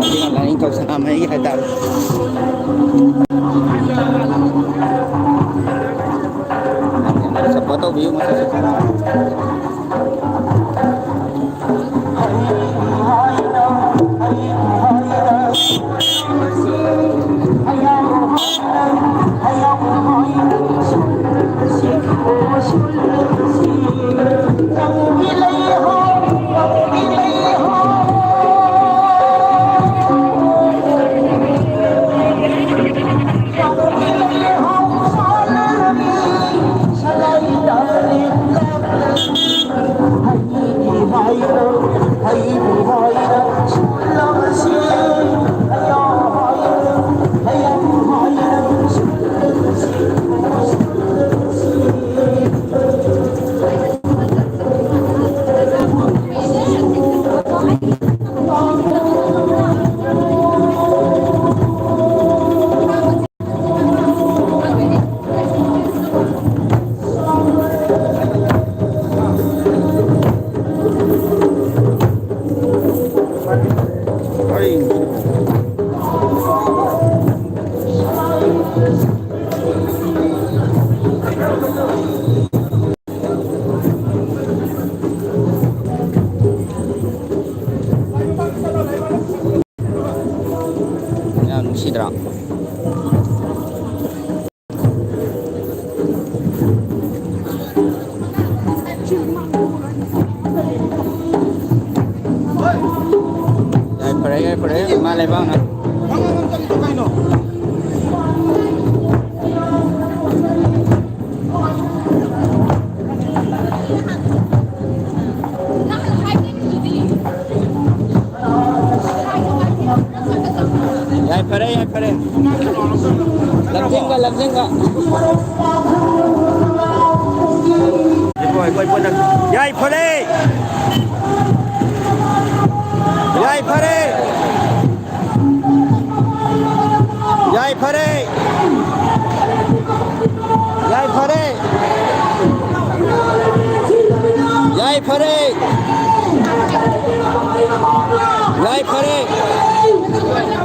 Hindi nga lang ikaw sa kamay kita. Sa photo view masasarap. Sidra. Ay pare, malay bang ha? Ay pare. Lamsing ka. Ipon. Yay pare.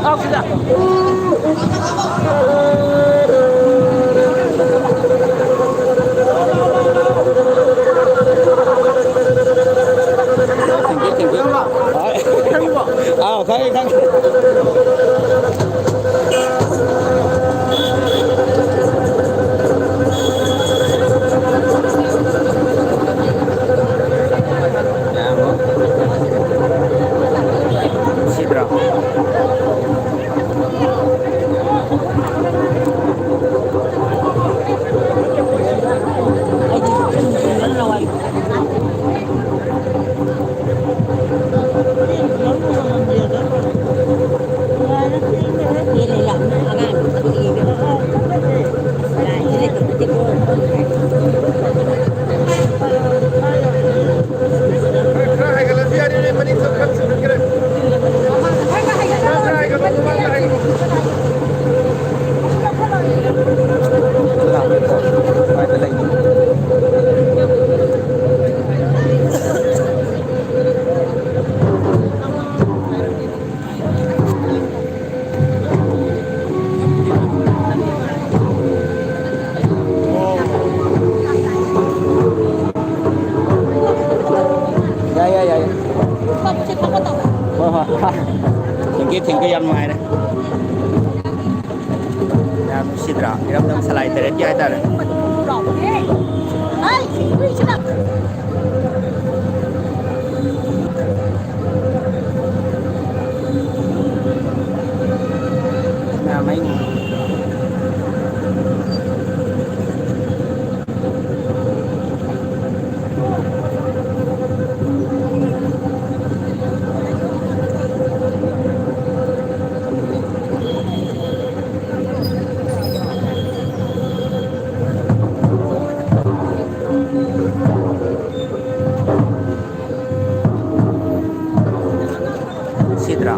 Oh, sudah. Thank you. Thank you. Thỉnh cái ăn ngoài này. Làm xịt rõ, làm đồng salai tới đây ta đấy. Mấy sidra.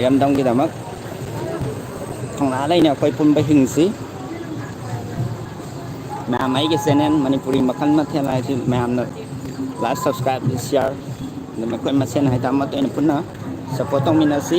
ꯏꯔꯝꯗꯝꯒꯤꯗꯃꯛ ꯊꯧꯅꯥ ꯂꯩꯅ ꯑꯩꯈꯣꯏ ꯄꯨꯟꯕ ꯍꯤꯡꯁꯤ ꯃꯌꯥꯝ ꯑꯩꯒꯤ ꯆꯦꯅꯦꯜ ꯃꯅꯤꯄꯨꯔꯤ ꯃꯈꯜ ꯃꯊꯦꯜ ꯍꯥꯏꯁꯤ ꯃꯌꯥꯝꯅ ꯂꯥꯏꯛ ꯁꯕꯁꯀ꯭ꯔꯥꯏꯕ ꯁꯤꯌꯥꯔ ꯑꯗꯨꯝ ꯑꯩꯈꯣꯏ ꯃꯁꯦꯟ ꯍꯥꯏꯇꯥꯔꯦ ꯑꯃꯠꯇ ꯑꯣꯏꯅ ꯄꯨꯟꯅ ꯁꯞꯄꯣꯔꯠ ꯇꯧꯃꯤꯟꯅꯁꯤ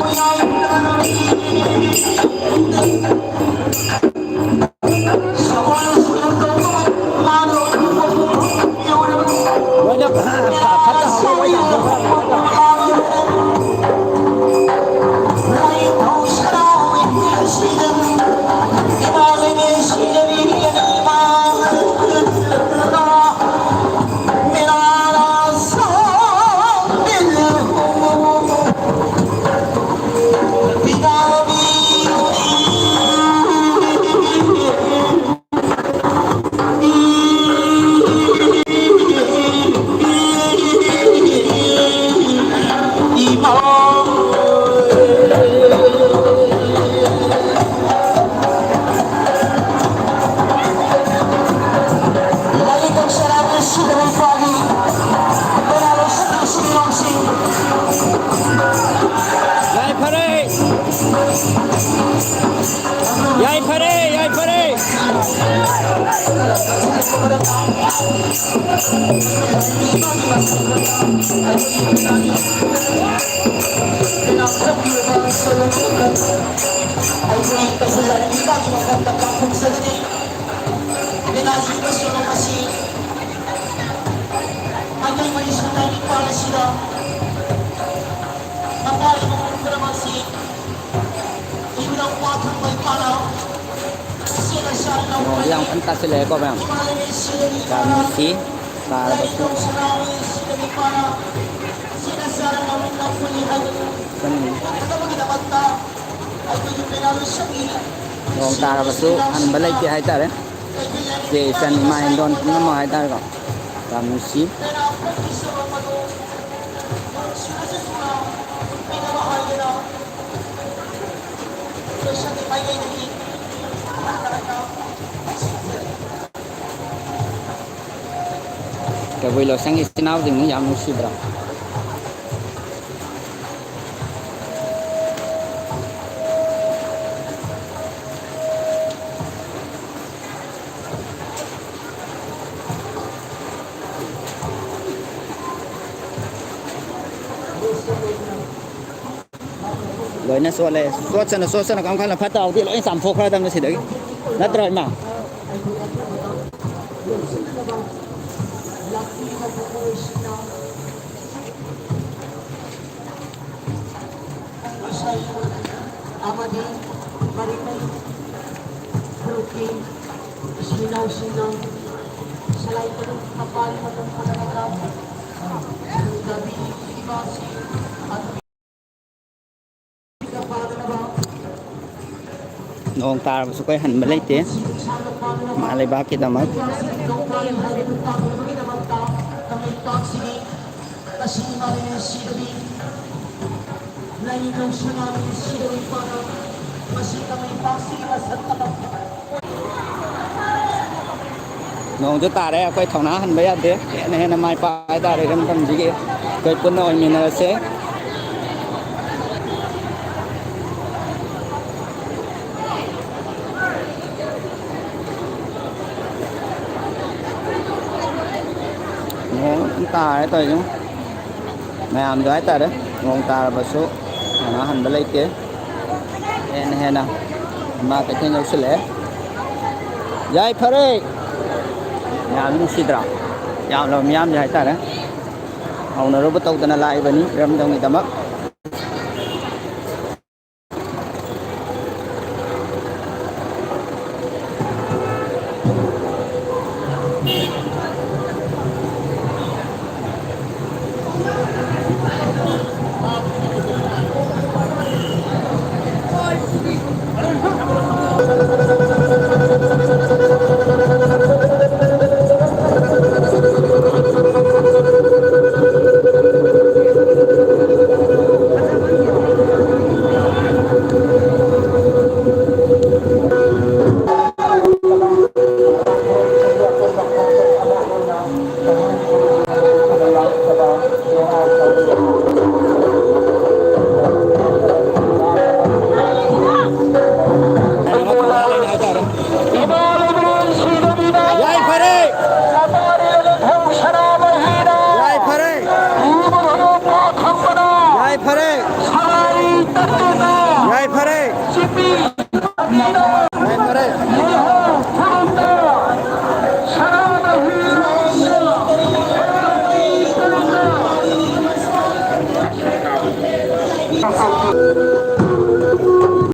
yang pentas sila ko bang kami si para betul Ngong tara basu an balai ki hai tare je san main don no hai tare ko kami si cái vui lo sang cái nào thì mình làm một xíu đó rồi nó xóa lên xóa nó không phải là phát tàu thì lỗi giảm phục ra tâm nó sẽ đấy nát rồi mà Ngong tara basu koy han balay te malay bakit amat Ngong cho ta đấy koy thong na han bay te ne na mai pa ta đấy ram tam ji ke koy pun noi min na se Ngong ta đấy tôi chúng mày làm gái ta đấy Ngong ta là số nó hành balay te ne na ma cái theo nhau sẽ lẽ Jai phare Yam nu sidra Yam lo miam jai ta đấy Ông nó robot tàu ta na lai bani ram dong ni tamak